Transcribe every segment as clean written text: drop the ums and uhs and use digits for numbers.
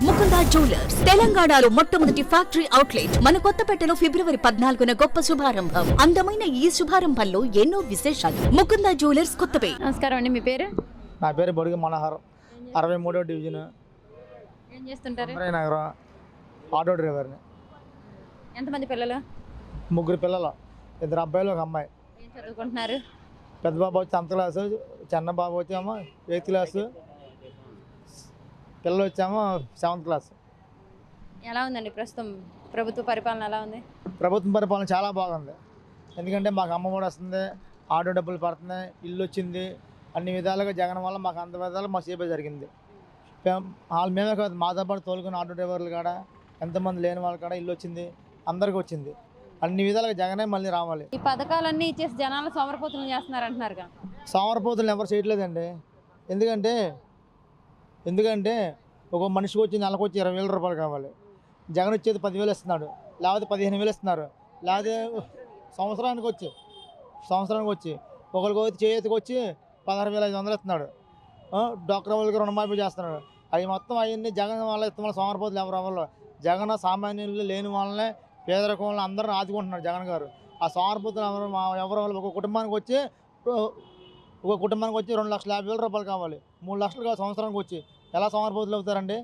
Mukunda jewellers తెలంగాణలో మొట్టమొదటి factory outlet మన కొత్తపేటలో ఫిబ్రవరి 14న గొప్ప శుభారంభం. అందమైన ఈ శుభారంభంలో ఎన్నో విశేషాలు. ముకుందా జ్యువెలర్స్ కొత్తపేట. నమస్కారం అండి, మీ పేరు? నా పేరు బొడిగ మనోహర్, 63వ డివిజన్, ఏం చేస్తుంటారు? నగరం, ఆటో డ్రైవర్ని. ఎంతమంది పిల్లలు? 3 పిల్లలు, 2 అబ్బాయిలు 1 అమ్మాయి. ఏం చదువుకుంటున్నారు? పెద్ద బాబు వచ్చి 10th క్లాసు, చిన్న బాబు వచ్చేమో 8th క్లాసు, పిల్లలు వచ్చామో 7th క్లాస్. ఎలా ఉందండి ప్రస్తుతం ప్రభుత్వ పరిపాలన ఎలా ఉంది? ప్రభుత్వం పరిపాలన చాలా బాగుంది. ఎందుకంటే మాకు అమ్మ కూడా వస్తుంది, ఆటో డబ్బులు పడుతున్నాయి, ఇల్లు వచ్చింది, అన్ని విధాలుగా జగన్ వల్ల మాకు అంత విధాలుగా మాకు సేపే జరిగింది. వాళ్ళు మేమే కాదు, మాతో పాటు తోలుకున్న ఆటో డ్రైవర్లు కాడ, ఎంతమంది లేని వాళ్ళ కాడ ఇల్లు వచ్చింది, అందరికీ వచ్చింది. అన్ని విధాలుగా జగనే మళ్ళీ రావాలి. ఈ పథకాలన్నీ ఇచ్చేసి జనాలు సోమరపోతులు చేస్తున్నారు అంటున్నారుగా. సోమరపోతులు ఎవరు చేయట్లేదండి. ఎందుకంటే ఒక మనిషికి వచ్చి నెలకు వచ్చి 20,000 రూపాయలు కావాలి. జగన్ వచ్చేది 10,000 ఇస్తున్నాడు, లేకపోతే 15,000 ఇస్తున్నారు, లేకపోతే సంవత్సరానికి వచ్చి ఒకరికి వచ్చి చేతికి వచ్చి 16,500 ఇస్తున్నాడు. డాక్టర్ వాళ్ళకి రుణమాఫీ చేస్తున్నాడు. అవి మొత్తం అవన్నీ జగన్ వల్ల ఇస్తున్న సోమరపోతులు ఎవరు అవ్వాలి. జగన్ సామాన్యులు లేని వాళ్ళనే, పేదరికం వాళ్ళని అందరిని ఆదుకుంటున్నాడు జగన్ గారు. ఆ సోమరపోతులు ఎవరు ఒక కుటుంబానికి వచ్చి 2,50,000 రూపాయలు కావాలి, 3 లక్షలు కావాలి సంవత్సరానికి వచ్చి. ఎలా సోమరపోతులు అవుతారండి?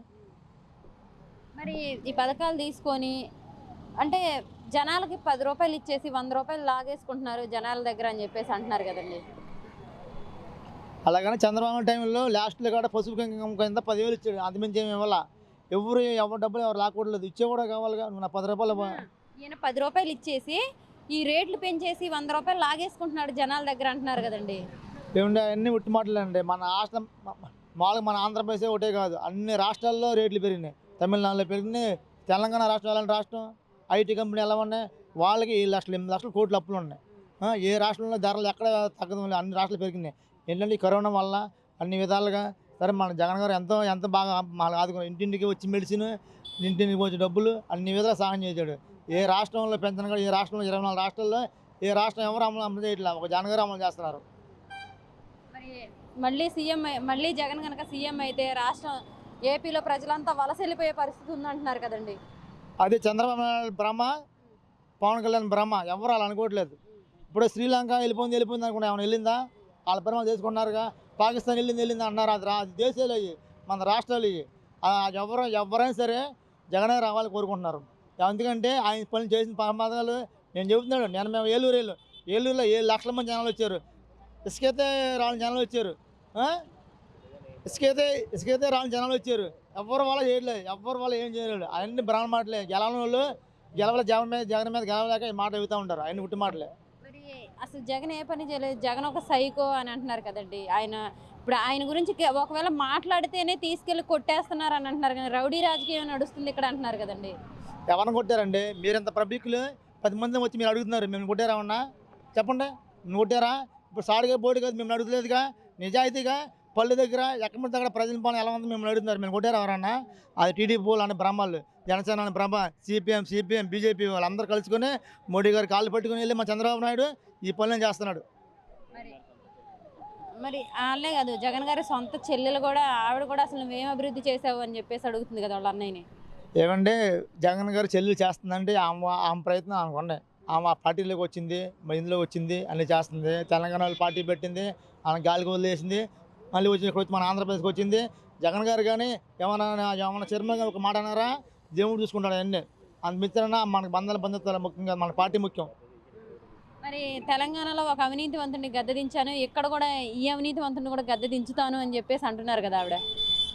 మరి ఈ పథకాలు తీసుకొని అంటే జనాలకి 10 రూపాయలు ఇచ్చేసి 100 రూపాయలు లాగేసుకుంటున్నారు జనాల దగ్గర అని చెప్పేసి అంటున్నారు కదండి. అలాగని చంద్రబాబు టైంలో లాస్ట్లో కూడా పసుపు కింద 10,000 ఇచ్చాడు, అంతమించి ఏమి ఇవ్వాల. ఎవరు డబ్బులు ఎవరు లాక్కూడలేదు, ఇచ్చే కూడా కావాలిగా. నువ్వు నా 10 రూపాయలు. ఈయన 10 రూపాయలు ఇచ్చేసి ఈ రేట్లు పెంచేసి 100 రూపాయలు లాగేసుకుంటున్నాడు జనాల దగ్గర అంటున్నారు కదండి. ఏమంటే అన్నీ ఉట్టి మాటలండి. మన రాష్ట్రం మామూలుగా మన ఆంధ్రప్రదేశ్ ఒకటే కాదు, అన్ని రాష్ట్రాల్లో రేట్లు పెరిగినాయి. తమిళనాడులో పెరిగినాయి, తెలంగాణ రాష్ట్రం ఎలాంటి రాష్ట్రం, ఐటీ కంపెనీ ఎలా ఉన్నాయి, వాళ్ళకి 7 లక్షల కోట్ల అప్పులు ఉన్నాయి. ఏ రాష్ట్రంలో ధరలు ఎక్కడ తగ్గదు, అన్ని రాష్ట్రాలు పెరిగినాయి. ఏంటంటే ఈ కరోనా వల్ల అన్ని విధాలుగా. సరే, మన జగన్ గారు ఎంత బాగా మనకు ఆదుకుని ఇంటింటికి వచ్చి మెడిసిన్, ఇంటింటికి వచ్చి డబ్బులు అన్ని విధాలుగా సహాయం చేశాడు. ఏ రాష్ట్రంలో పెంచను కూడా, ఏ రాష్ట్రంలో 24 రాష్ట్రాల్లో ఏ రాష్ట్రం ఎవరు అమలు చేయట్లేదు, ఒక జగన్ గారు అమలు చేస్తున్నారు. మరి మళ్ళీ జగన్ కనుక సీఎం అయితే రాష్ట్రం ఏపీలో ప్రజలంతా వలస వెళ్ళిపోయే పరిస్థితి ఉందంటున్నారు కదండి. అదే చంద్రబాబు నాయుడు భ్రమ, పవన్ కళ్యాణ్ భ్రమ, ఎవరు అలా అనుకోవట్లేదు. ఇప్పుడు శ్రీలంక వెళ్ళిపోయింది అనుకుంటే ఏమైనా వెళ్ళిందా? వాళ్ళ భ్రమ చేసుకున్నారుగా. పాకిస్తాన్ వెళ్ళింది అన్నారు. అది దేశాలు అయ్యి, మన రాష్ట్రాలు ఇవి. ఎవరైనా సరే జగనే రావాలని కోరుకుంటున్నారు. ఎందుకంటే ఆయన పనులు చేసిన పథకాలు నేను చెబుతున్నాడు. మేము ఏలూరులో 7 లక్షల మంది జనాలు వచ్చారు. ఇసుకైతే రాని జనాలు వచ్చారు. ఇసుకైతే రాని జనాలు వచ్చారు. ఎవరి వల్ల చేయట్లేదు, ఎవరి వల్ల ఏం చేయలేదు. అవన్నీ బ్రాహ్మణ మాటలే. గెలవని వాళ్ళు జగన్ మీద గెలవలేక ఈ మాట చెబుతూ ఉంటారు. ఆయన ఉట్టి మాటలే. మరి అసలు జగన్ ఏ పని చేయలేదు. జగన్ ఒక సైకో అని అంటున్నారు కదండి. ఇప్పుడు ఆయన గురించి ఒకవేళ మాట్లాడితేనే తీసుకెళ్ళి కొట్టేస్తున్నారు అని అంటున్నారు, కానీ రౌడీ రాజకీయం నడుస్తుంది ఇక్కడ అంటున్నారు కదండి. ఎవరిని కొట్టారండి? మీరింత పబ్లిక్లు 10 మంది వచ్చి మీరు అడుగుతున్నారు, మేము కొట్టారా ఉన్నా చెప్పండి. నువ్వు కొట్టారా? ఇప్పుడు సాడిగా బోడి కాదు, మేము అడుగుతలేదుగా. నిజాయితీగా పళ్ళు దగ్గర ఎక్కడి దగ్గర ప్రజల పాలన ఎలా ఉంది మేము అడుగుతున్నారు. మేము కొట్టారా ఎవరన్నా? అది టీడీపీ వాళ్ళు అనే బ్రహ్మాలు, జనసేన అనే బ్రహ్మ, సిపిఎం బీజేపీ వాళ్ళందరూ కలుసుకొని మోడీ గారు కాళ్ళు పట్టుకుని వెళ్ళి మా చంద్రబాబు నాయుడు ఈ పనులను చేస్తున్నాడు. మరి వాళ్ళే కాదు, జగన్ గారి సొంత చెల్లెలు కూడా, ఆవిడ కూడా అసలు నువ్వేం అభివృద్ధి చేసావు అని చెప్పేసి అడుగుతుంది కదా వాళ్ళ అన్నయ్యని. ఏమంటే జగన్ గారు చెల్లెలు చేస్తుందంటే ఆమె ప్రయత్నం ఆమెకుండే. ఆమె పార్టీలోకి వచ్చింది, ఇందులోకి వచ్చింది, అన్నీ చేస్తుంది. తెలంగాణలో పార్టీ పెట్టింది, ఆమె గాలికి వదిలేసింది, మళ్ళీ వచ్చి మన ఆంధ్రప్రదేశ్కి వచ్చింది. జగన్ గారు కానీ ఏమన్నా చర్మగా ఒక మాట అన్నారా? దేవుడు చూసుకుంటాడు అన్నీ. మిత్రనా మనకు బంధుత్వాలు ముఖ్యంగా, మన పార్టీ ముఖ్యం. మరి తెలంగాణలో ఒక అవినీతివంతుడిని గద్దెదించాను, ఇక్కడ కూడా ఈ అవినీతివంతుడిని కూడా గద్దెదించుతాను అని చెప్పేసి అంటున్నారు కదా ఆవిడ.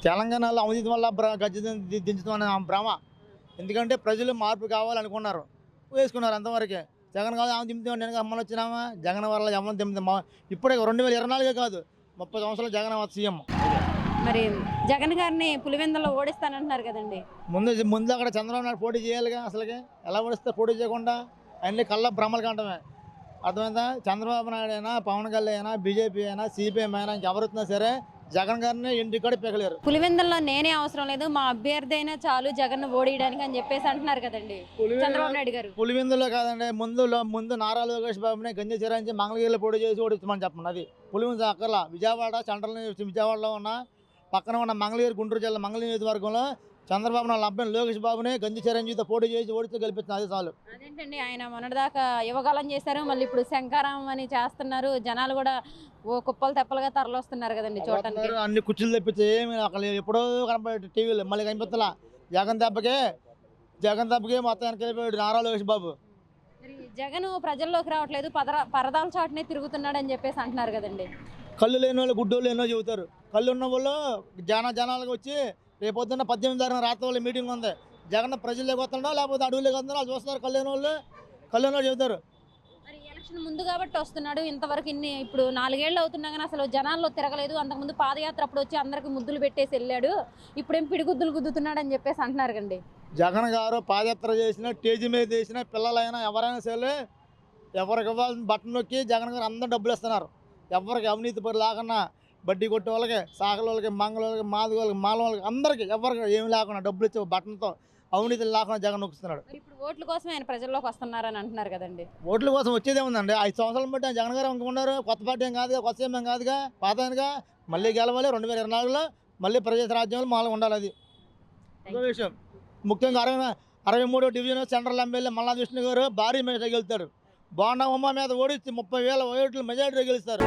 తెలంగాణలో అవినీతి వల్ల గజ్జి దించుతామని ఆమె భ్రమ. ఎందుకంటే ప్రజలు మార్పు కావాలనుకున్నారు, వేసుకున్నారు అంతవరకే. జగన్ కాదు ఆమె దింపుతాం, నేను అమ్మలు వచ్చినామా జగన్ వల్ల ఎవరిని దింపుతామా? ఇప్పుడే 2024 కాదు, 30 సంవత్సరాలు జగన్ సీఎం. మరి జగన్ గారిని పులివెందులో ఓడిస్తానంటున్నారు కదండి. ముందు అక్కడ చంద్రబాబు నాయుడు పోటీ చేయాలిగా. అసలుకి ఎలా ఓడిస్తే పోటీ చేయకుండా అన్ని కళ్ళ భ్రమలు కంటమే. అర్థమైందా? చంద్రబాబు నాయుడు అయినా, పవన్ కళ్యాణ్ అయినా, బీజేపీ అయినా, సిపిఎం అయినా, ఇంకెవరుతున్నా సరే జగన్ గారిని ఇంటికి కూడా పెగలేరు. పులివెందుల్లో నేనే అవసరం లేదు, మా అభ్యర్థి అయినా చాలు జగన్ ఓడియడానికి అని చెప్పేసి అంటున్నారు కదండి చంద్రబాబు నాయుడు గారు. పులివెందులో కాదండి, ముందు నారా లోకేష్ బాబుని గంజి చిరాయించి మంగళగిరిలో పోటీ చేసి ఓడిస్తామని చెప్పండి. అది పులివెందు అక్కర్లా. విజయవాడ సెంట్రల్ విజయవాడలో ఉన్న పక్కన ఉన్న మంగళగిరి, గుంటూరు జిల్లా మంగళగిరి నియోజకవర్గంలో చంద్రబాబు నాయుడు అబ్బాయి లోకేష్ బాబుని గంజి చిరంజీవితో పోటీ చేసి ఓడితే గెలిపించిన అది చాలు. అదేంటండి ఆయన మొన్నటిదాకా యువగాలం చేశారు, మళ్ళీ ఇప్పుడు శంకారం అని చేస్తున్నారు. జనాలు కూడా ఓ కుప్పలు తెప్పలుగా తరలొస్తున్నారు కదండి చూడటానికి. అన్ని కుర్చీలు తెప్పించి ఏమి అక్కడ ఎప్పుడో కనపడే టీవీలో మళ్ళీ కనిపిస్తలా. జగన్ దెబ్బకే మొత్తం వెనక్కి వెళ్ళిపోయాడు నారా లోకేష్ బాబు. మరి జగన్ ప్రజల్లోకి రావట్లేదు, పరదాల చాటునే తిరుగుతున్నాడు అని చెప్పేసి అంటున్నారు కదండి. కళ్ళు లేని వాళ్ళు గుడ్డోళ్ళు ఎన్నో చెబుతారు. కళ్ళు ఉన్న వాళ్ళు జనాలకు వచ్చి రేపొద్దున్న 18 తారీఖున రాత్రి వాళ్ళ మీటింగ్ ఉంది. జగన్ ప్రజల్లోకి వస్తుండో లేకపోతే అడవుల్లోకి వస్తుండో వాళ్ళు చూస్తున్నారు. కళ్ళు లేని వాళ్ళు చెబుతారు. మరి ఎలక్షన్ ముందు కాబట్టి వస్తున్నాడు. ఇంతవరకు ఇప్పుడు 4 ఏళ్ళు అవుతున్నా కానీ అసలు జనాల్లో తిరగలేదు. అంతకుముందు పాదయాత్ర అప్పుడు వచ్చి అందరికి ముద్దులు పెట్టేసి వెళ్ళాడు. ఇప్పుడేం పిడిగుద్దులు గుద్దుతున్నాడు అని చెప్పేసి అంటున్నారు కండి. జగన్ గారు పాదయాత్ర చేసిన స్టేజ్ మీద చేసిన పిల్లలైనా ఎవరైనా సరే ఎవరికి ఇవ్వాల్సిన బట్టన్ నొక్కి జగన్ గారు అందరూ డబ్బులు ఇస్తున్నారు. ఎవరికి అవినీతి పని లేకుండా బడ్డీ కొట్టే వాళ్ళకి, సాకల వాళ్ళకి, మంగళ వాళ్ళకి, మాది వాళ్ళకి, మాల వాళ్ళకి అందరికీ ఎవరికి ఏమి లేకుండా డబ్బులు ఇచ్చే బట్టన్తో అవినీతి లేకుండా జగన్ నొక్కుస్తున్నాడు. మరి ఇప్పుడు ఓట్ల కోసం ఆయన ప్రజల్లోకి వస్తున్నారని అంటున్నారు కదండి. ఓట్ల కోసం వచ్చేదే ఉందండి. 5 సంవత్సరాలు బట్టి ఆయన జగన్ గారు అనుకున్నారు. కొత్త పార్టీ ఏం కాదుగా, కొత్త ఏం కాదుగా, పాతగా మళ్ళీ గెలవాలి. 2024లో మళ్ళీ ప్రజా రాజ్యంలో మామూలుగా ఉండాలి. అది ఇంకో విషయం. ముఖ్యంగా 63వ division central MLA Malladi Vishnu గారు భారీ మెజార్టీ గెలుస్తాడు. బోండా ఉమ్మ మీద ఓడించి 30,000 ఓట్లు మెజార్టీ గెలుస్తారు.